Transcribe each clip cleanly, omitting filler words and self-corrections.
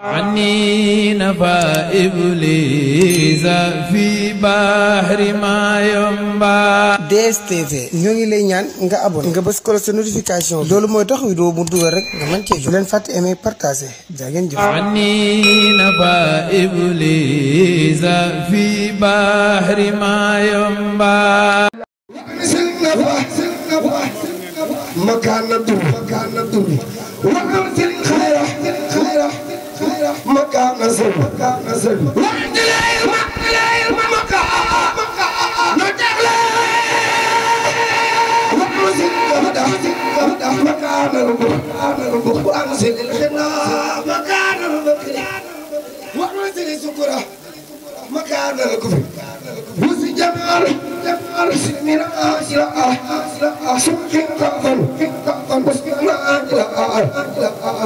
عني نفى إبليس في بحر ما ينبع. DSTV ñoo ngi lay ñaan nga abonné nga bës ko sa notification loolu mooy tax vidéo mu dugal rek nga mën cee jot. bu leen fàtte aimer partager jaa ngeen jëf. عني نفى إبليس في بحر ما ينبع. مكان الدر وأرسل خيره مكان نزل وعند العلم مكان البخ وأنزل الغنى مكان البكر وأنزل السكرة مكان الكفر وزي جمال سلمنا أسلا سمكين قطن وسمعنا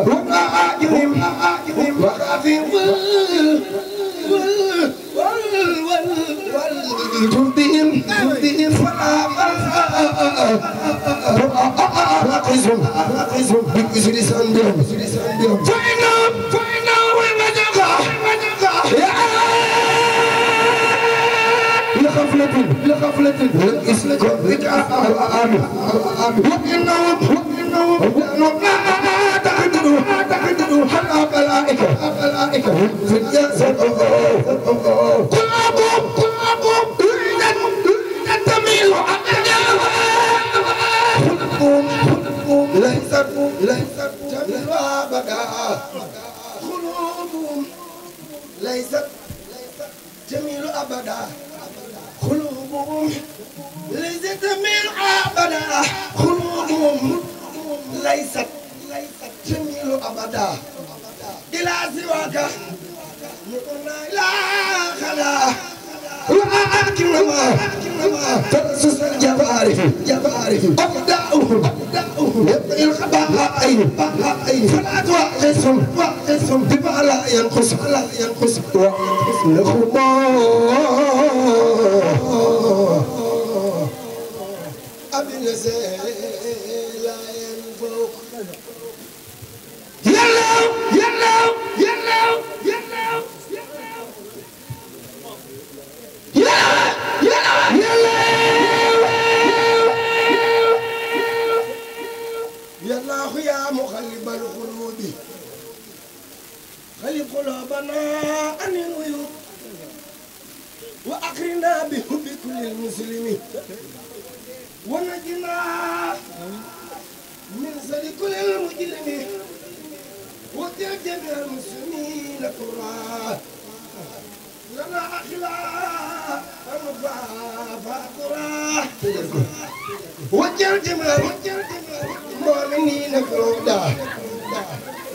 وما عاجبهم وخافين والجندين فلا راقزهم بكسر سندهم فإنهم ومجاقا لغفلة والإسلام وإنهم لا تقدروا حتى ملائكة في الجسد قلوبهم تميل خلقهم ليست تميل أبدا قلوبهم ليست تميل أبدا قلوبهم ليست تميل أبدا قلوبهم ليست تميل أبدا إلى سواك لا إله ولكنما تأسس الجبارح أبداؤهم يبقي الخبائن فلا تواخذهم بما لا ينقص لهم أبي لا ينفوق يلا يا مخلب القلوب خلق قلوبنا عن الغيوب وأكرمنا بحب كل المسلمين ونجنا من شر كل المجرمين واتق جميع المسلمين قرآن لنا أخلاق فاقرا وجل جميع المؤمنين كرودا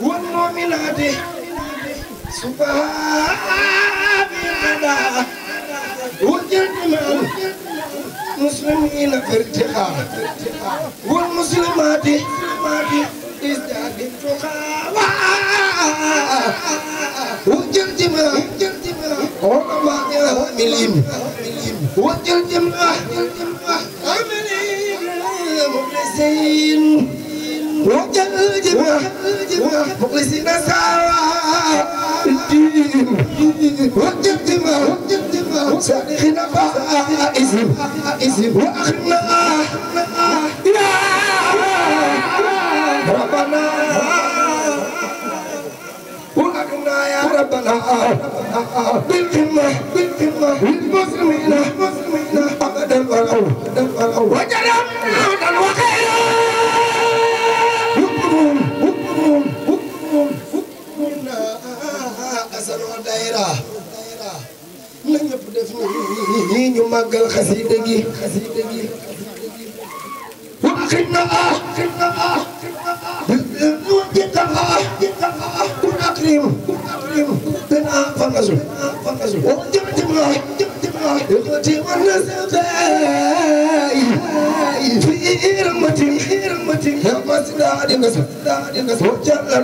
والمؤمنات سبحان وجل جميع المسلمين في ارتقاء والمسلمات ازداد التقى وجل جميع علماء عاملين وجل جميع عاملين مخلصين وجل جميع مخلصين سواء الدين وجل جميع صالحين فائزين وأخرنا يا ربنا وأغنى يا ربنا بالخدمة للمسلمين أبدا وجعلنا هدى وخيرا حكمهم أسر ودائرة na ñëpp def ni ñu màggal xasida gi wa xidna أكرم بنا فنزل وجمتنا إخوتي والنسبائي في إرمتي يا مسداد نسب وجلنا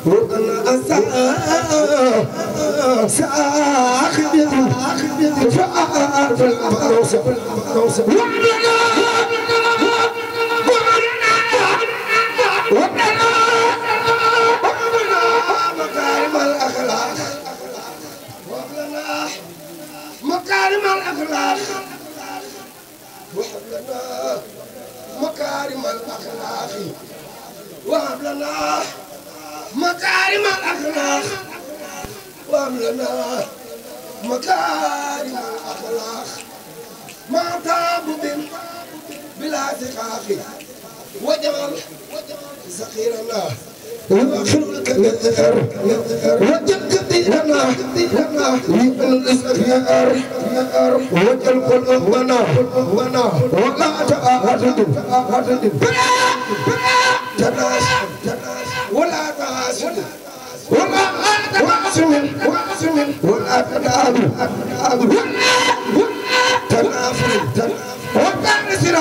وأنا سأخذ فأعرف الفروس وعلنا الأخلاق وهب لنا مكارم الأخلاق وهب لنا مكارم الأخلاق ما تاب بلا ثقاق وجعل سخيرنا وآخر الكبير وجل كبيرنا من الاستغفار وجل قلوبنا ولا تعاهد ولا تعاسد ولا تعاسد ولا تدعو تنافر وتنسر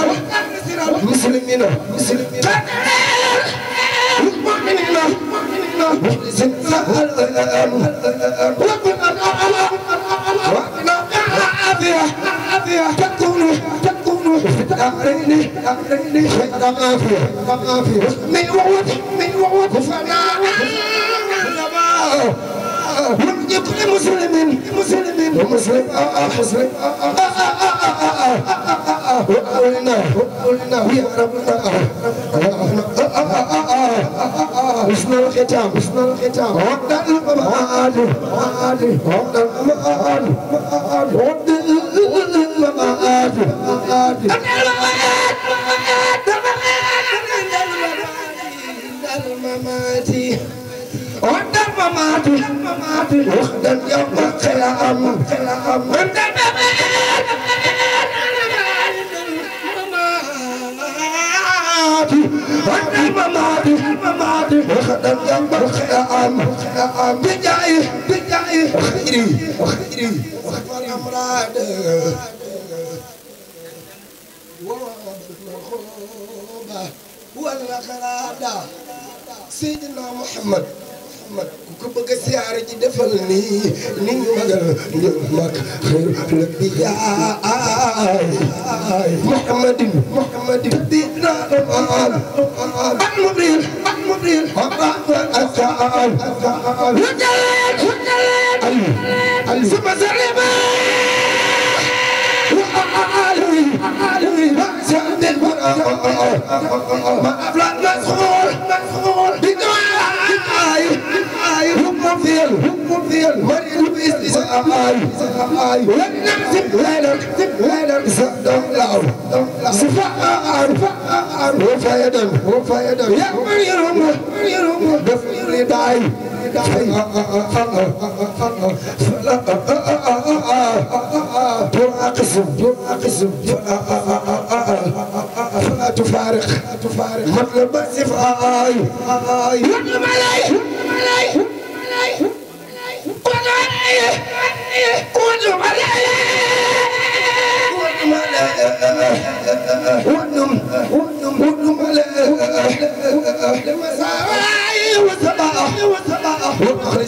مسلمين مؤمنين مخلصين ربنا عافية تكون في الدارين خير عافية من وعود فنا من كل مسلم وقلنا يا ربنا حسن الختام وعد المآل وخد يوم القيامة الممات وخد يوم القيامة بجاي خيري وخفر الأمراض والأغراض سيدنا محمد ku bëgg a siyaare ji defal nii ni ñu magal ñu mag xëy la bi yaay Muhammadin tadina al mubril al sama zalima ما أفلت مسخول بدعاء هم فيل مريض باستسقاء ونمسك ليلا صدق له صفاء وفايدا يا مريم دفن رداي تراقصم فلا تفارق مطلب الصفاء ونم عليه ونم عليه وأخلص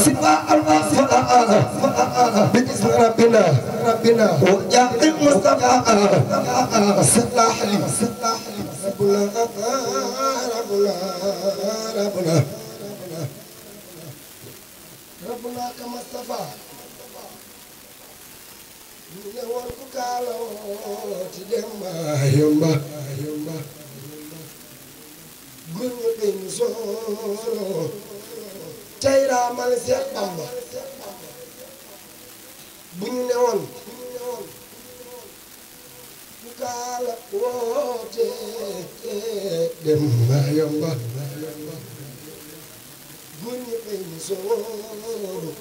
صفاء بإذن ربنا وجاء المصطفى صلاح لي ربنا كما اصطفى والبكى تدمى يوما قلنا بين زورو تيرا مال سيخ بامبا بني نيوان بكى تدمى يوما قلنا بين زورو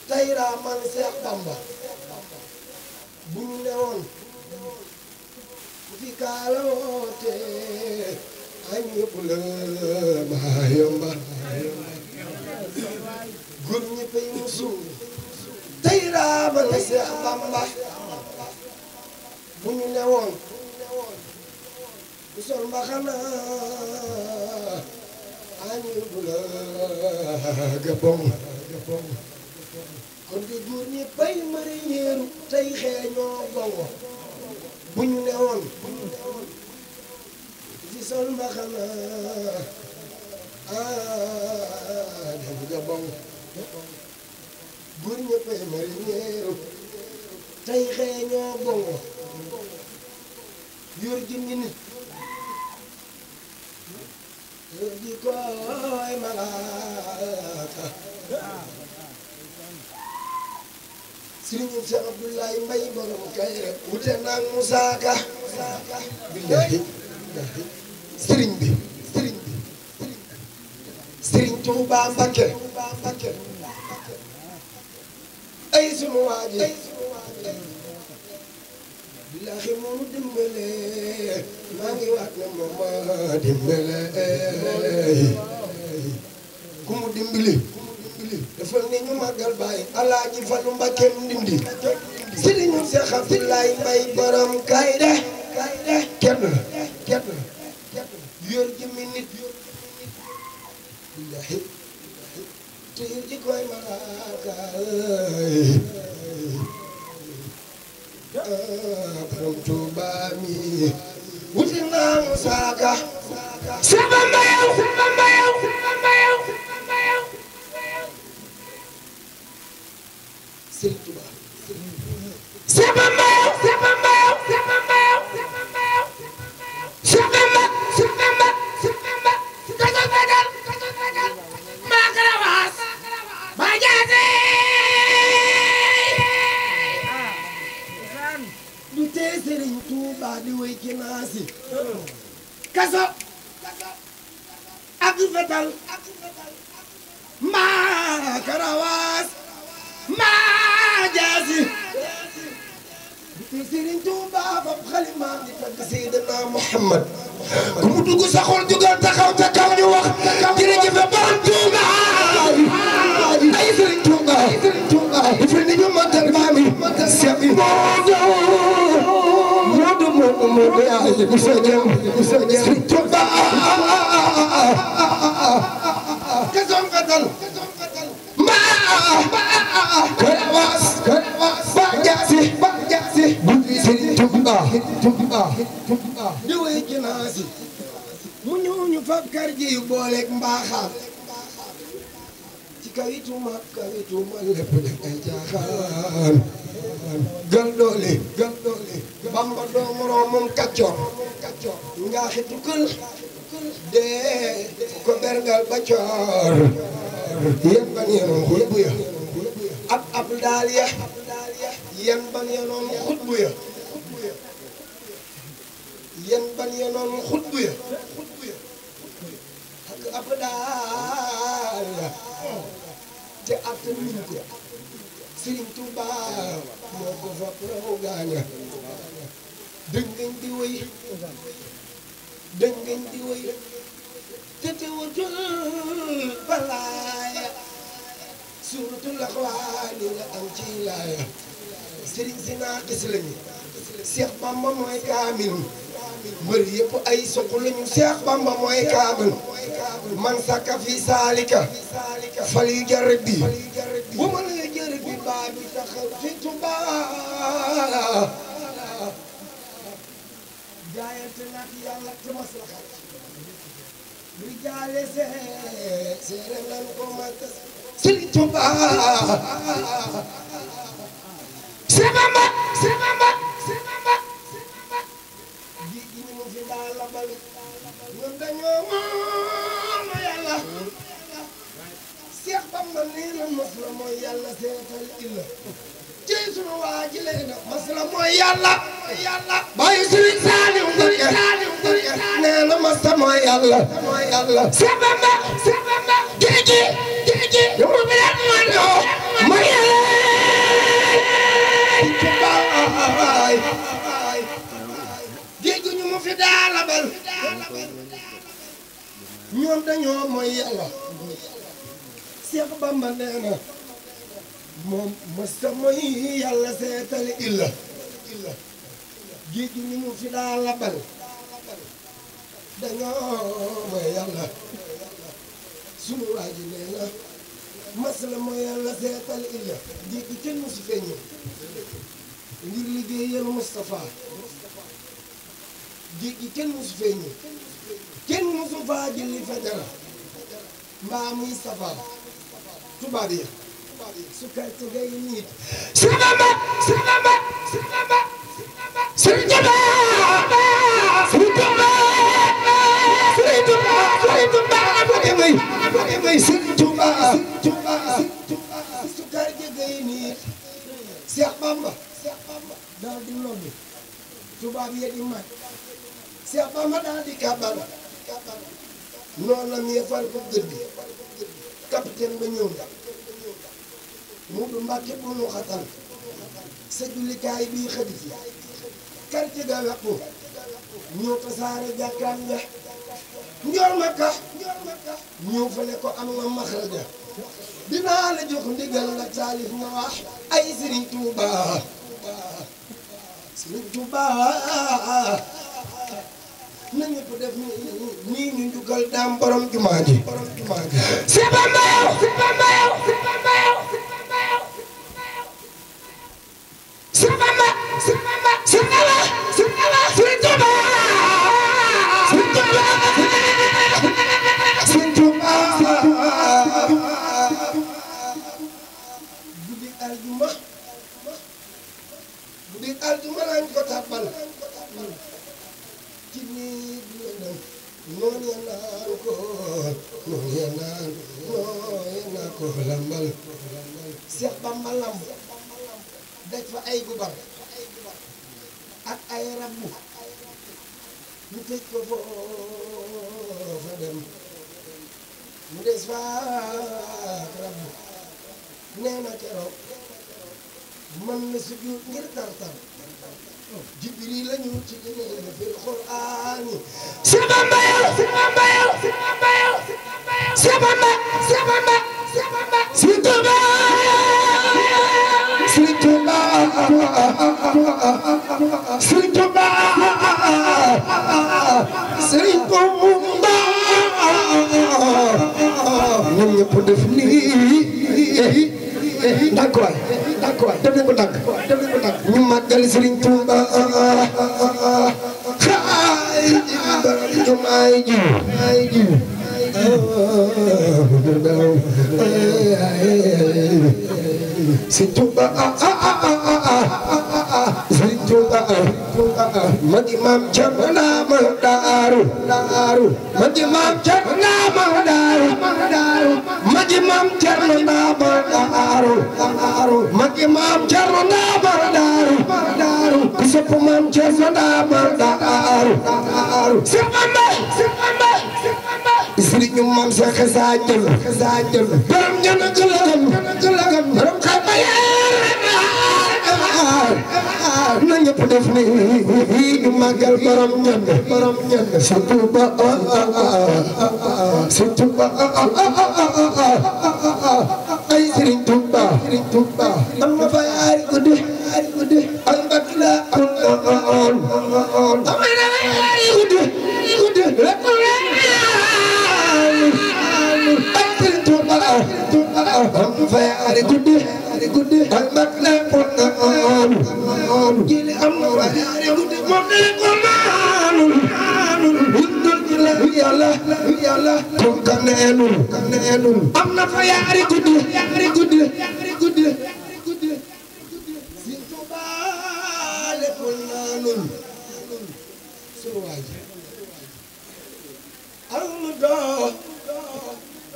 تيرا مال سيخ بامبا bu ñu newoon ku fi kaaloote añ yëpp la maa yomba góor ñi pay musu tey raabal Seex Bamba bu ñu newoon ku sol mbaxana añ yëpp la gabon kon di góor ñi bay mari ñeeru tey xeeñoo gongo bu ñu newoon ci sol mbaxana dem gabon góor ñi bay mari ñeeru tey xeeñoo gongo yor jëmmi nit yor ji koy malaaka Sëriñ Cheikh Abdoulaye Mbaye borom kay rek wute naag Moussa Ka billahi sëriñ bi Sëriñ Tuuba Mbakke ay sunu waaji billahi moonu dimbale maa ngi waat ne moom ma dimbale ku mu dimbali defal ni ñu màggal Baay Alaaji Fallu Mbakke ndindi Sëriñ Cheikh Abdoulaye Mbaye borom kay de kenn yor jëmmi nit billahi te yor ji koy malaaka borom Tuuba mi wuti naa Musaa Ka sama mbayaw Sëriñ Tuuba sama mbayaw du tee Sëriñ Tuuba di wéy ci naasi kaso ak fetal mbaa karawaas mbaa jaasi du tee Sëriñ Tuuba fab xalimaam di tagg Seydina Muhammad ku mu dugg sa xol jugal taxaw ca kaw ñu wax jërëjëf borom Tuuba ay Sëriñ Tuuba dafa ni ñu magal maami Seex Moodu yaa bu sa jëm Sëriñ Tuuba kasoom fetal mbaa karawaas ba jaasi Sëriñ Tuuba di wéy ci naasi mu ñëw ñu fab kar ji booleeg mbaaxaan ci kawitu ma lépp def ay jaaxaan gal doole Bamba doo moroomam kaccoor nga xitu kël dee ko bergal ba coor yen ban yenoon xutbu ya ab daal ya yen ban yenoon xutbu ya ak ab daal ya te at luñ ko Sëriñ Tuuba moo ko fa raw gaaña dëngañ di wéy te tewatul balaaya suuratul Axwaani nga am ci laaya sëriñ si naaqis lañu Seex Bamba mooy kaamil mbër yëpp ay soq lañu Seex Bamba mooy kaamil man sàkka fi saalika fal yu jarab bi bu ma la jarab bi baa bi taxaw fi Tuuba jaayante nag yàlla te maslaxat luy jaale seere nan ko mat Sëriñ Tuuba Sebamba ji gi ñu mu fi daa labal ñun dañoo moom yàlla Seex Bamba nee na mos la mooy yàlla seetal illa ci sunu waa ji leen mos la mooy yàlla bàyyi Sëriñ Saaliw nee na mos la mooy yàlla Sebamba géej gi mu bi leen mooy yàlla géej ñu mu fi daa labal ñoom dañoo mooy yàlla Seex Bamba nee na moom mësta mooy yàlla seetal illa géej ñu mu fi daa labal dañoo mooy yàlla sunu waa ji nee na masla mooy yàlla seetal illa géej gi kenn musu fee ñëw ngir liggéeyal Moustapha géej gi kenn musu fee ñëw kenn musu faa jëli fajara mbaa muy safar tubaab yi su karte gay nit Sebamba Sëriñ Tuuba Bamba daal di noddu tubaab yi di mag Seex Bamba daal di kabar noonam ya fal ko gëddi capitaine ba ñëw mu du Mbàkke bu nu xatal sa jullikaay bii xëdi quartier ga wekku ñëw tasaare jàkkaam ja njool ma ka ñëw fa ne ko am nga maxraja dinaa la jox ndigal nga taalif nga wax ay Sëriñ Tuuba Sëriñ Tuuba na ñëpp def nii ñu njukkal daam borom jumaa ji Seex Bamba yow Seex Bamba yow Seex Bamba yow Seex Bamba Seex Bamba Seex Bamba Seex Bamba Sëriñ Tuuba Sëriñ Tuuba guddi aljuma lañ ko tàbbal ci nii lëndëm noonu ya naan ko noonu ya naan ko lambal Seex Bamba lamb daj fa ay gubar ak ay rabbu ñu tëj ko foofa dem mu des fa ak rabbu nee na keroog mën na sujud ngir tartar Jibril la ñu ci gëneel fil Qur'aan Seex Bamba yow Seex Bamba yow Seex Bamba yow Seex Bamba Seex Bamba Seex Bamba Sëriñ Tuuba Sëriñ Tuuba Sëriñ Tuuba Sëriñ Tuuba ñoom ñëpp def nii d'accord def nañ ko tànk ñu màggal Sëriñ Tuuba xaay ji baram jumaay ji Sëriñ Tuuba Sëriñ Tuuba magi maam Cerno Ndaama Daaru magi maam Cerno Ndaama Daaru magi maam Cerno Ndaama Daaru magi maam Cerno Ndaama Daaru ku sopp maam Cerno Ndaama Daaru Seex Bamba Sëriñu maam Seex Saajal borom ñana gëlëm borom xayma na ñëpp def ni ñu màggal borom ñan Sëriñ Tuuba Sëriñ Tuuba ay Sëriñ Tuuba am na fa yaari guddi ay mbakki la am na yaari guddi ay Sëriñ Tuuba am fa yaari guddi ay mbakki la jili am na fa yaari guddi moom ne ko maanul yàlla kon kaneenul am na fa yaari guddi Sëriñ Tuuba leppul naanul sunu waaji almudo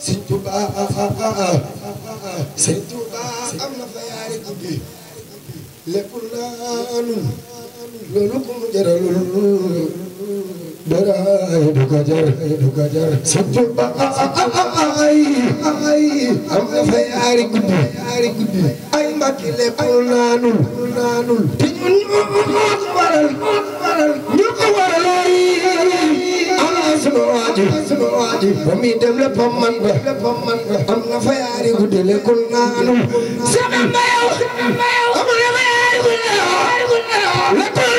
Sëriñ Tuuba am na fa yaari guddi leppul naanul loolu ko mu jaralul dara du ko jar Sëriñ Tuuba ay am na fa yaari guddi ay mbakki leppul naanul te ñun ñu ko waral sunu waaji ba muy dem léppam man ba am na fa yaari guddi lekkul naanul Seex Bamba yow am na fa yaari guddi lekkul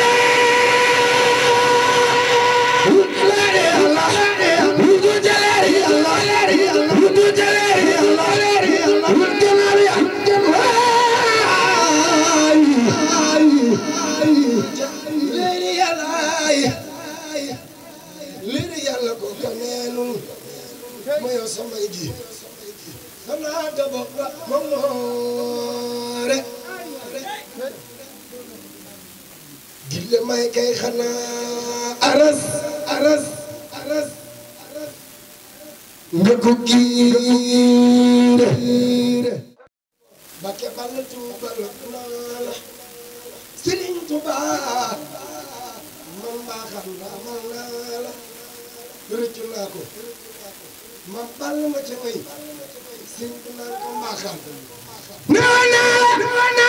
gille may kay xanaa aras nga ko giire Bakke Balla Tuuba la Touba man maa xam amal naa la rëccu naa ko ma ball ma ca may sëñ bi naan ko maa xam naa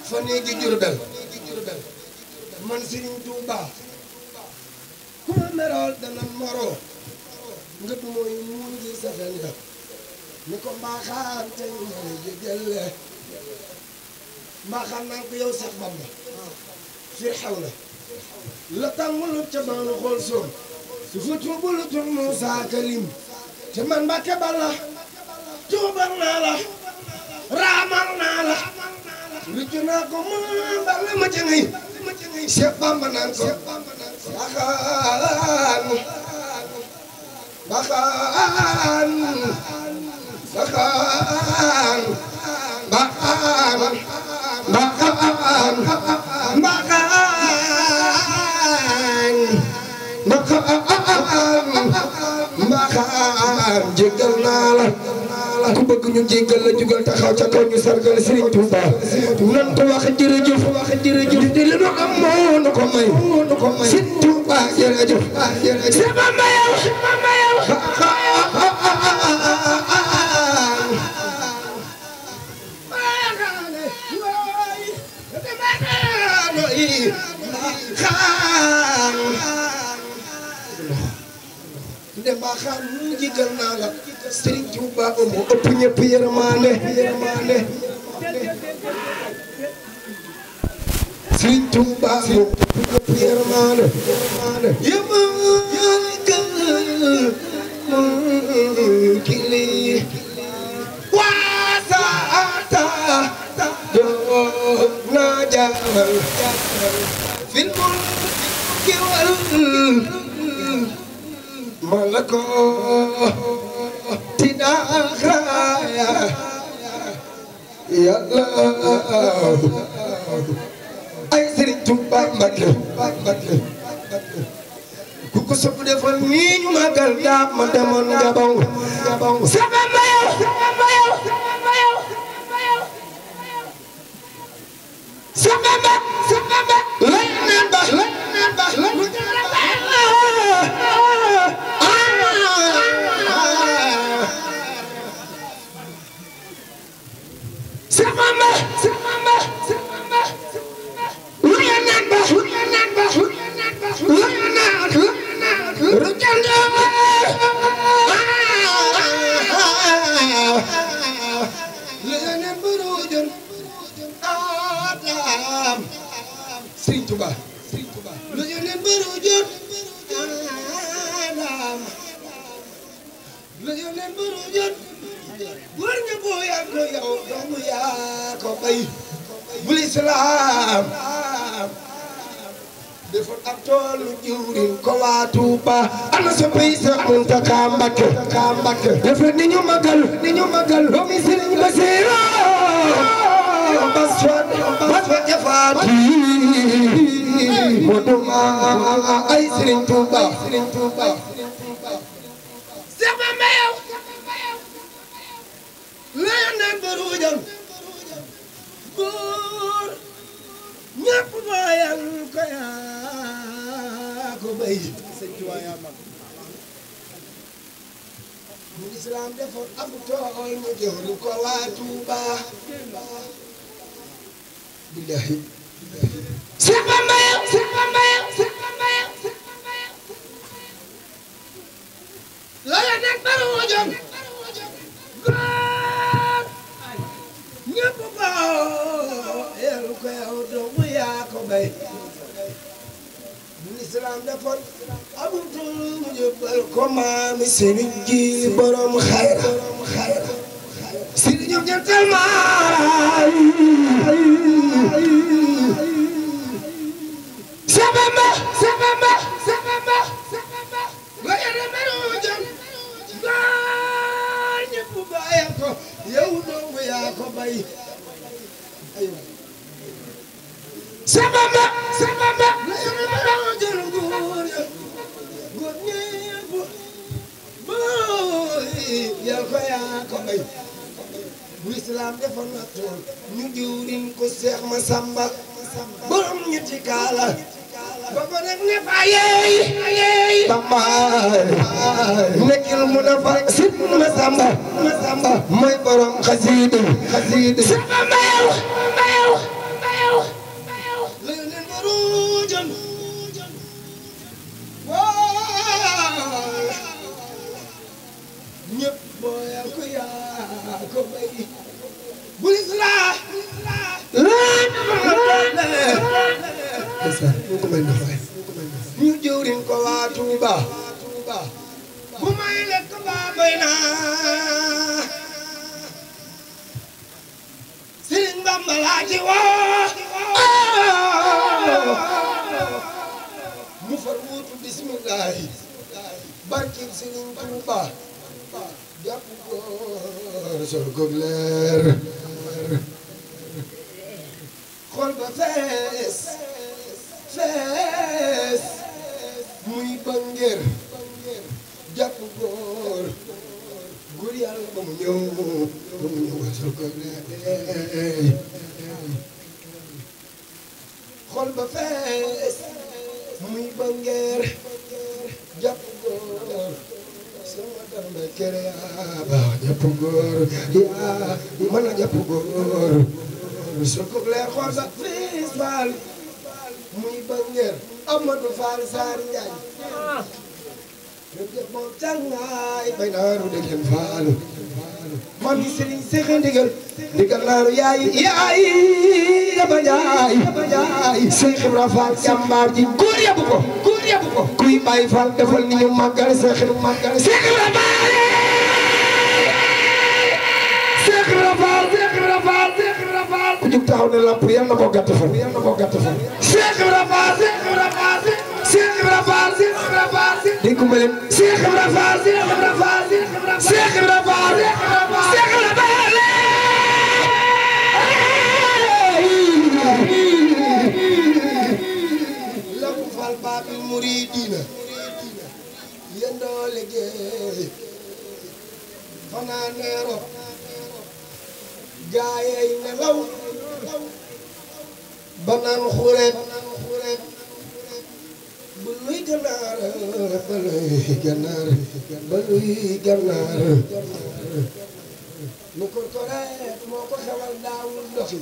fa néegi Jurbel man Sëriñ Tuuba ku ma merool dana moroo nga du mooy muun gi safel nga ni ko mbaaxaan tey mooy jégale mbaaxaan naan ko yow sax Bamba Firawna la tàngulut ca doon xool soom su fa tuubulut Muusaa Kalim te man Mbàkke Balla tuubal naa la raamal naa la rëccu naa ko ma Balla ma ca ngay Cheikh Bamba naan ko baxaan baxaan baxaan baxaan baxaan baxaan baxaan jéggal naa la ku bëgg ñu jéggal la jugal taxaw ca kaw ñu sargal Serigne Touba nan ko wax jërëjëf di li nu am moo nu ko may Serigne Touba jërëjëf sama mayaw dem ba xam ñu jéggal naa la Serigne Touba moo ëpp ñëpp yërmande Serigne Touba moo ëpp ñëpp yërmande kili waasata do na jamal fil mulki wal malako tidakaya ya Allah ay Serigne Touba Mbacké ku ko sopp defal nii ñu magal daa ma demoon Gabon sama mayo lay neen ba Serigne Touba lu yeneen bëru jot lu yeneen bëru jot war nga boo yaa ko yow doomu yaa ko bay bul islaam defoon ab toolu jiwrin ko waa Touba ana sa pays Seex Muntaxa Mbacké def ni ñu magal doomi Serigne Bassirou bas fa jafaati moduma ay Serigne Touba Seex Bamba yow la naan baruujam góor ñëpp booyal ko yaa ko bay Serigne Touba yaa mag mu islam defoon ab tool ñu jëwru ko waa Touba billahi Seex Bamba yow loola nag baruujam góor ñëpp booyal ko yow doomu yaa ko bay bu lislaam defoon amul tool mu jëbbal ko maami Sëriñ ji borom xayra Sëriñ ñoom jantal maay Seex Bamba la yore baruujam góor ñëpp bàyyal ko yow doomu yaa ko bay Bamba la yore ba jël góor ya góor ñépp booy yal ko yaa ko bay bu islaam defoon na tool ñu diwriñ ko Seex Masamba borom ñetti kaala ba ko def ne fa yeey Bamba nekkil mu dafa sit Masamba mooy borom xasiida Samba Mbayaw la leen baruujan ñëpp booyal ko yaa ko bay bu lislaam ñu jëwriñ ko waa Tuuba bu may lekk baa bay naa Sëriñ Bamba laa ci woo mu far wuutu bismillahi barkib Sëriñ Tuuba jàpp góor sol ko leer xol ba fees muy bangeer jàpp góor yàlla ba mu ñëw sol ko leer xol ba fees muy bangeer jàpp góor sama dama kere yaa baax jàpp góor yaa mën a jàpp góor sol ko leer xol ba fees baal muy bangeer Amadou Fall Sarr Ndiaye def moom tàngaay bay naaru dégg leen Fall man mi Serigne Seex ndigal naaru yaay dama jaay Seex Ibra Fall jàmbaar ji góor yabu ko kuy Baay Fall defal ni ñu màggal Seex Ibra Fall ku jug taxaw ne lamp yal na ko gàtt fan Seex Ibra Fall dégg nga leen Seex Ibra Fall Lamp Fall Baabil Muridiina yendoo liggéey fanaan neero gaayey nelaw banaan xureet ba luy ganaar mu korkoreet moo ko xewal daawul doxi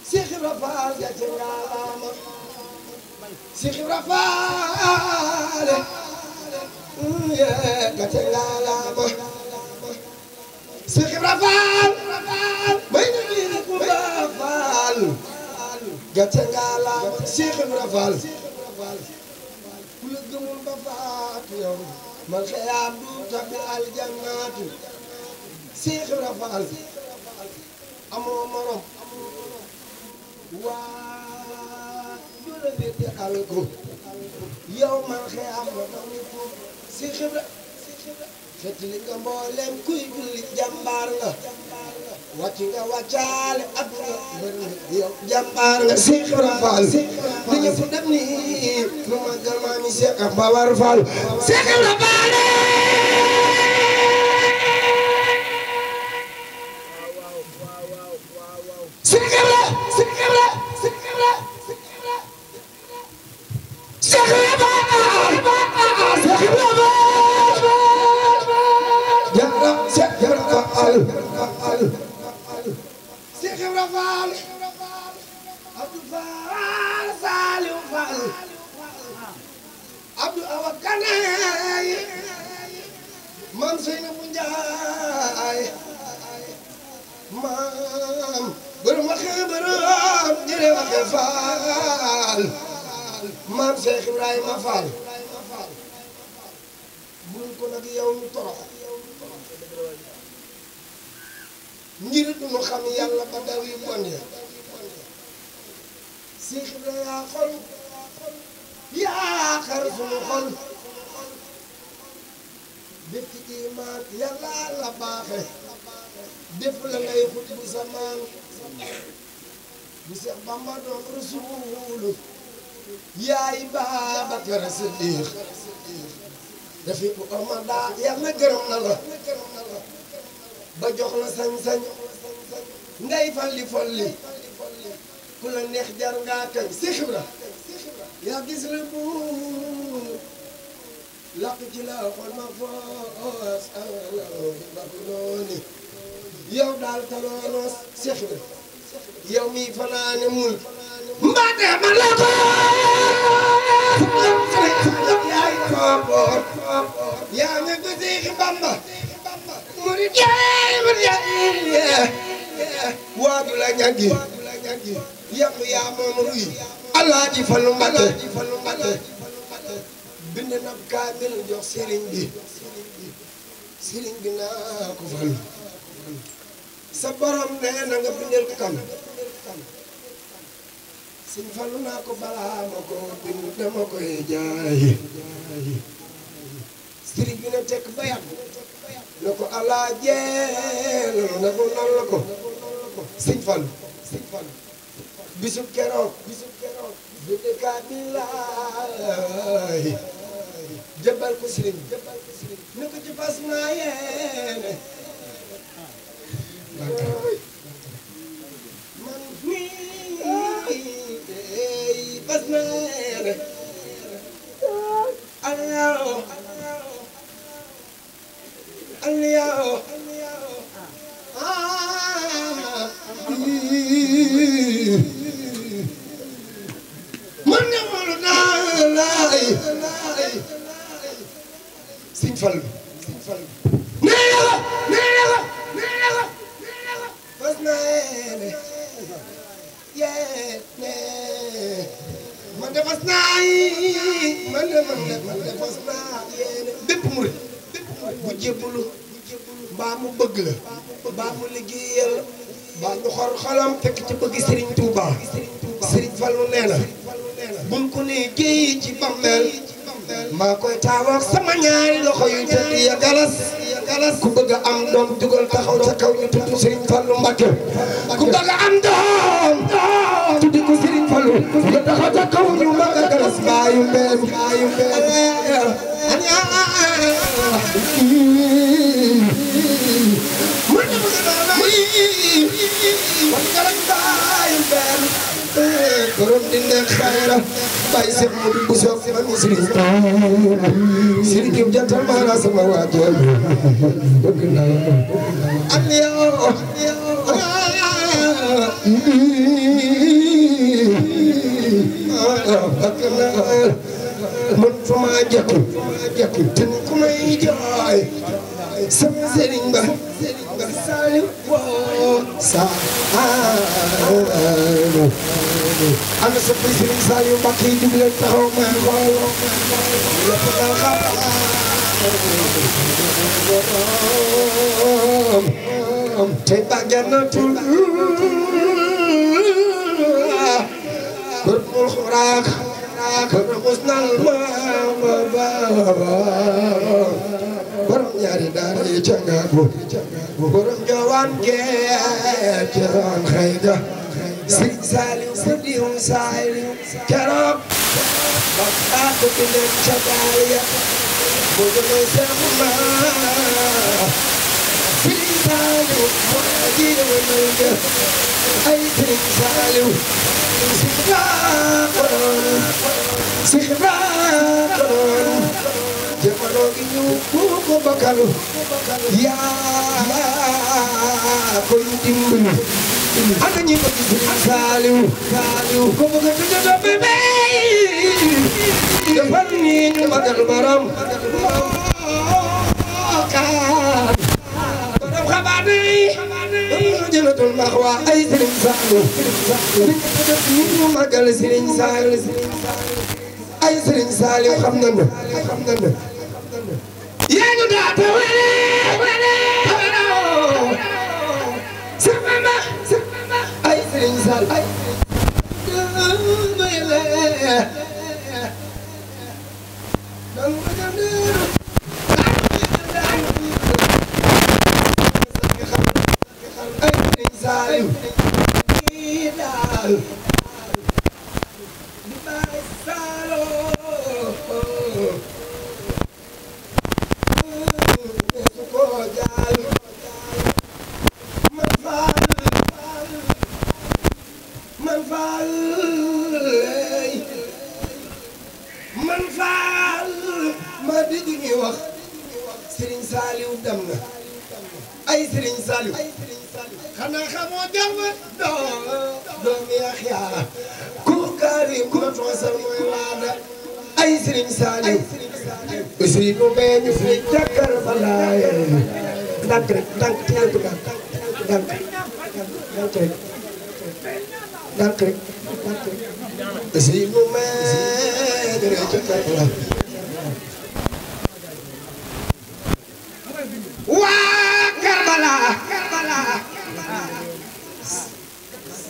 Seex Ibra Faal gàcce ngaalaama Seex Ibra Faal gàcce ngaalaama Seex Ibra Faal bay na biir Kumba Faal gàcce ngaalaama Seex Ibra Faal ku la gëmul ba faatu yow man xëyaam du tabi aljannaatu Seex Ibra Faal amoo morom waa jula bete alko yow man xëyaam la tamu ko Seex Ibra fetli nga mboolem kuy julli jàmbaar nga wàcc nga wàccaale adduna bëri yow jàmbaar nga Seex Ibra Faal di ñëpp dem ni lu magal maami Seex Mbawar Faal Seex Ibra Faal Seex Ibra Seex Ibra Faal Abdou Faal Saliou Faal Abdou Awa Kanaay Maam Seynabu Njaay maam borom waxe borom jëre waxe Faal maam Seex Ibrahima Faal bul ko nag yow ñu torox ngir duñu xam yàlla ba daw yu bon ya Seex Ibra yaa xol yaa xar suñu xol def ci imaan yàlla la baaxe def la ngay xut bu samaan bu Seex Bamba doon rasuulu yaay Baabakar Siddiq dafi bu amada yàlla gërëm na la ba jox la sañ-sañ ngay falli folli ku la neex jar ngaa kañ Seex Ibra yaa gis la buur laq ci la xol ma foos bakulooni yow daal taloonoos Seex Ibra yow mi fanaane mul mbaate ma la ko yaay kooboor yaa nga ko Seex Bamba murid yaay waaju la ñagi yàqu yaa moom ruy Alaaji Fallu Mbàkke bind na kaamil jox sëriñ bi naa ko fal sa borom nee na nga bindal kam Sëñ Fallu naa ko balaa ma ko bind dama koy jaay sëriñ bi na tekk ba yàgg na ko alaajeel na ko nan la ko Sëñ Fallu bisub keroog bind kaamil laay jëbbal ko sëriñ na ko ci fas naa yéene man mii fas naa yéene aliyaaw man nga wóolu naa laay Sëñ Fallu nee na ko fas naa yéene man de fas naa man de fas naa yéene bépp murid bu jébbalu mbaa mu bëgg la mbaa mu liggéeyal mbaa ñu xor xolam fekk ci bëgg Serigne Touba Serigne Fallu nee na buñ ko nee géey ci bàmmeel maa koy taawoog sama ñaari loxo yu tëdd ya galas ku bëgg a am doom dugal taxaw ca kaw ñu tudd Serigne Fallu Mbàkke ku bëgg a am doom tuddi ko Serigne Fallu nga taxaw ca kaw ñu bëgg a galas baayu mbeen borom dinde xayra bay Seex Mudu bu soog man Serigne Serigne Diop jantal maana sama waajal bëgg naa am yow bëgg naa man fa maa jekku te ku may jooy sama Serigne ba Saliou ana sa Serigne Saliou Mbacké yi leen taxaw ma xool lépp nga xam tey bàjjanatul kër mul xuraak kër musnal ma borom ñaari daara yi ca ngaabu borom jowaan geej roon xayda Serigne Saliou Serigne Saliou keroog ba taa ko bindee ca daal ya boo demee Seexu ma Serigne Saliou moo jiital ma ay Serigne Saliou si xibaar jamono gi ñu ko bakal yaa koy dimbali ana ñi bëgg Serigne Saliou ko bëgg a tëjee bébé defal ni ñu magal borom xabaane jëlatul max waa ay Serigne Saliou ñu magal Serigne Saliou ay Serigne Saliou xam nañu yaa ñu daata wele sama ay Serigne Saliou ay Saliou Saliou dem na ay Serigne Saliou xanaa xamoo dem doomi Yaxya ku Karim ku toosal mooy waada ay Serigne Saliou aussi nu mee ñu fi jàkkar balaaye ndànk rek ndànk téye ko ndànk rek aussi nu mee ñu fi jàkkar balaaye waa Karbala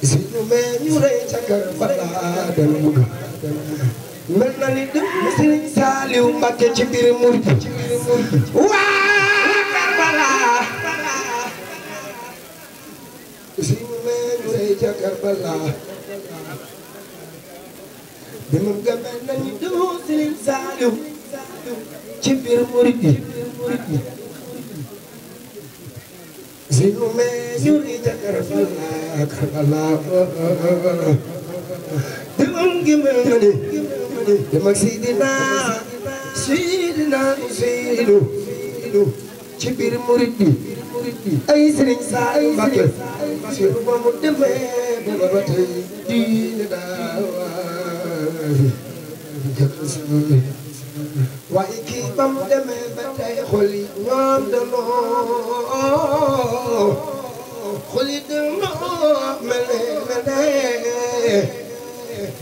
si ñu mee ñu rey ca Karbala del mudu mel na ni dem Serigne Saliou Mbacké ci biir murid waa Karbala si ñu mee ñu rey ca Karbala demam ga mel na ni dem Serigne Saliou ci biir murid Sinu mee ñu ngi ca Karbala demam gi mel na ni dem ak Sidina Useynu ci biir murid bi ay Serigne Saliou Mbacké Sinu ba mu demee ba tey diine daawaay waaye kii ba mu demee ba tey xol yi ñoom danoo mel ne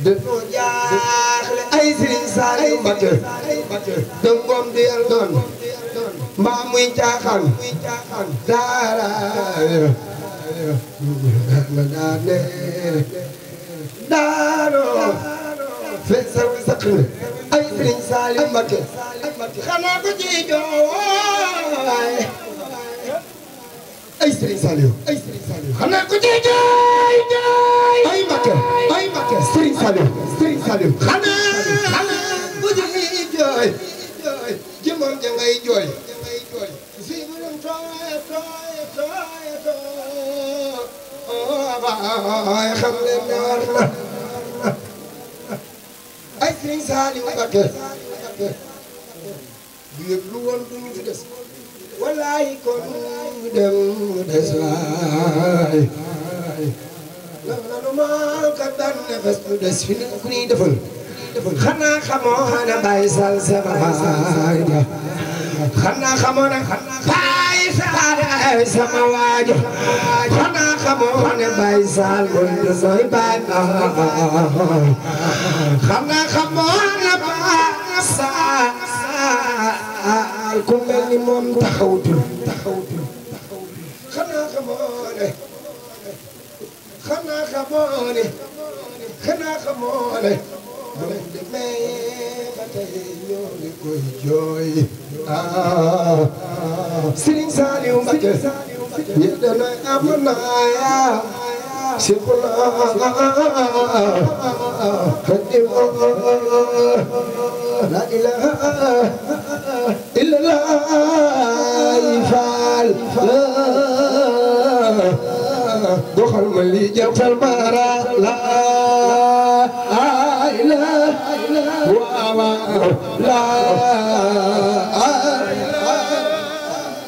danoo jaaxle ay Serigne Saliou Mbacké dëngoom di yal doon mbaa muy caaxaan daara ma daane daanoo feesal saq ay Serigne Saliou Mbacké xanaa ko ci jooy ay Serigne Saliou xanaa ko ci jooy ay Mbacké Serigne Saliou xanaa ko ci jooy jëmoon ja ngay jooy si burum tooy xam leen ne war na ay Serigne Saliou Mbacké du yëg lu woon du ñu fi des walaay kon ñu dem ñu des waay lan la nu ma ka daan ne fes ñu des fi ne ku ñuy defal xanaa xamoo ne Baye Sall sama waay xanaa xamoo ne Baye Sall sama waay xanaa xamoo ne Baye Sall mooy baay xanaa xamoo ne Baye Sall ku mel ni moom taxawutul xanaa xamoo ne ba mu demee ba tey ñoo ngi koy jooy Serigne Saliou Mbacké yéen danay am naaya Cheikhuna Khadim la ilaha illallah Fall doxal ma li jawtal mara la la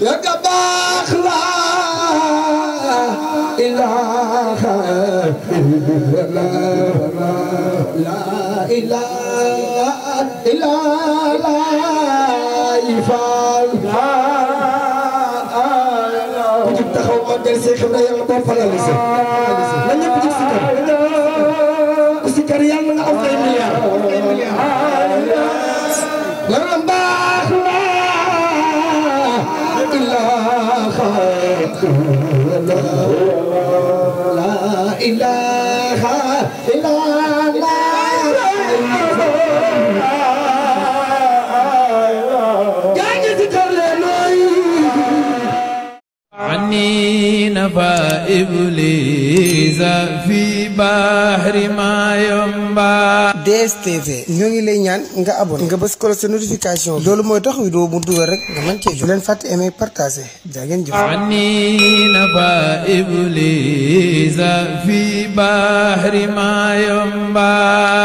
ya kabakh la ilaha illallah la ilaha illallah ifal ku taxaw magal Cheikh Ibrahima bo falal ci na ñepp ci sikar ku sikar yalla nga am ay milliards la baax la ilaha illallah عني نفى إبليس في بحر ما ينبع DSTV ñoo ngi lay ñaan nga abonné nga bës ko sa notification loolu mooy tax vidéo mu dugal rek nga mën cee jot leen fàtte aimer partager jaa ngeen jëf عني نفى إبليس في بحر ما ينبع